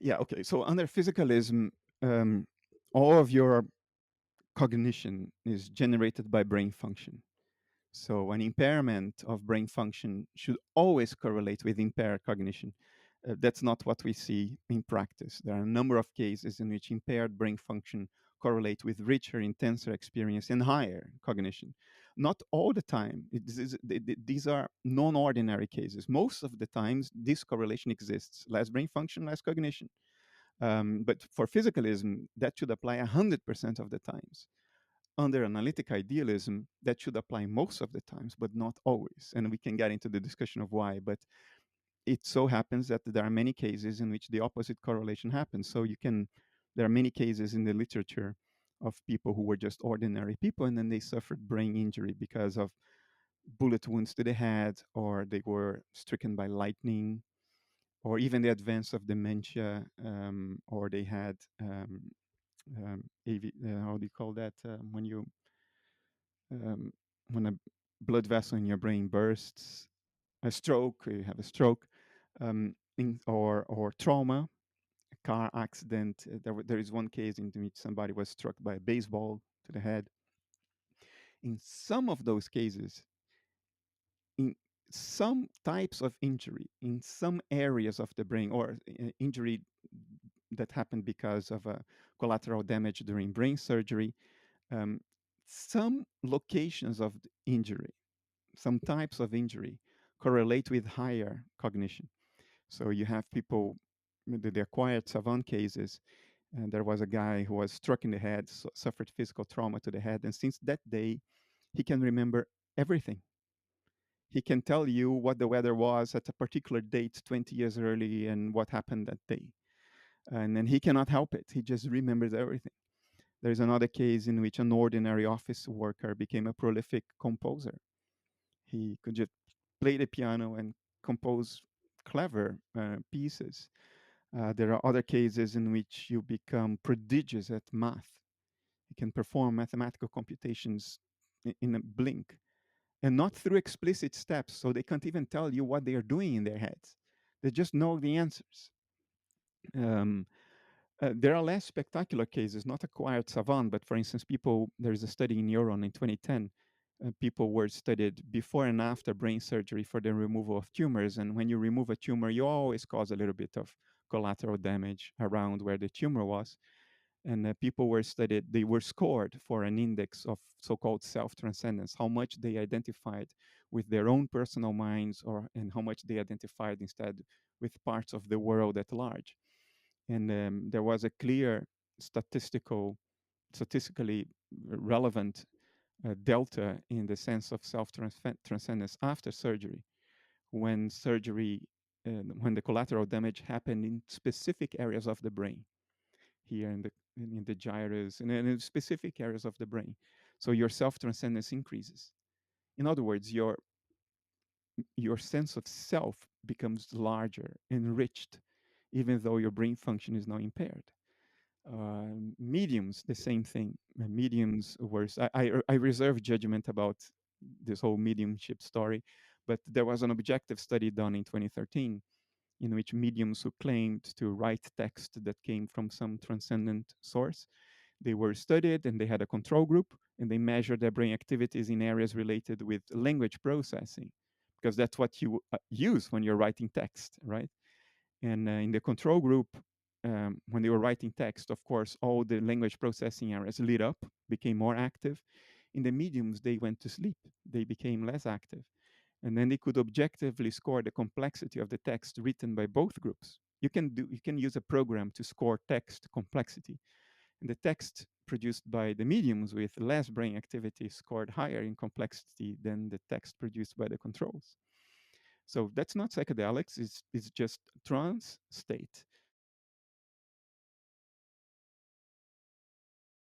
Yeah, okay. So under physicalism, all of your cognition is generated by brain function. So an impairment of brain function should always correlate with impaired cognition. That's not what we see in practice. There are a number of cases in which impaired brain function correlate with richer, intenser experience and higher cognition. Not all the time. These are non-ordinary cases. Most of the times, this correlation exists: less brain function, less cognition. But for physicalism, that should apply 100% of the times. Under analytic idealism, that should apply most of the times, but not always. And we can get into the discussion of why. But it so happens that there are many cases in which the opposite correlation happens. So there are many cases in the literature of people who were just ordinary people and then they suffered brain injury because of bullet wounds to the head, or they were stricken by lightning, or even the advance of dementia, or they had how do you call that, um, when a blood vessel in your brain bursts, a stroke, you have a stroke, or trauma, a car accident. There is one case in which somebody was struck by a baseball to the head. In some of those cases, in some types of injury, in some areas of the brain, or injury that happened because of a collateral damage during brain surgery, um, some locations of the injury, some types of injury correlate with higher cognition. So you have people, the acquired savant cases, and there was a guy who was struck in the head, suffered physical trauma to the head, and since that day, he can remember everything. He can tell you what the weather was at a particular date 20 years early and what happened that day. And then he cannot help it. He just remembers everything. There's another case in which an ordinary office worker became a prolific composer. He could just play the piano and compose clever pieces. There are other cases in which you become prodigious at math. You can perform mathematical computations in a blink, and not through explicit steps. So they can't even tell you what they are doing in their heads. They just know the answers. Um, there are less spectacular cases, not acquired savant, but for instance, there is a study in Neuron in 2010. People were studied before and after brain surgery for the removal of tumors. And when you remove a tumor, you always cause a little bit of collateral damage around where the tumor was. And people were studied, they were scored for an index of so-called self-transcendence, how much they identified with their own personal minds, and how much they identified instead with parts of the world at large. And there was a clear statistically relevant delta in the sense of self-transcendence after surgery, when surgery, when the collateral damage happened in specific areas of the brain, here in the gyrus and in specific areas of the brain. So your self-transcendence increases. In other words, your sense of self becomes larger, enriched, even though your brain function is now impaired. Mediums, the same thing. Mediums were. I reserve judgment about this whole mediumship story, but there was an objective study done in 2013 in which mediums who claimed to write text that came from some transcendent source, they were studied and they had a control group and they measured their brain activities in areas related with language processing, because that's what you use when you're writing text, right? And in the control group, when they were writing text, of course, all the language processing areas lit up, became more active. In the mediums, they went to sleep, they became less active. And then they could objectively score the complexity of the text written by both groups. You can use a program to score text complexity. And the text produced by the mediums with less brain activity scored higher in complexity than the text produced by the controls. So that's not psychedelics, it's just trance state.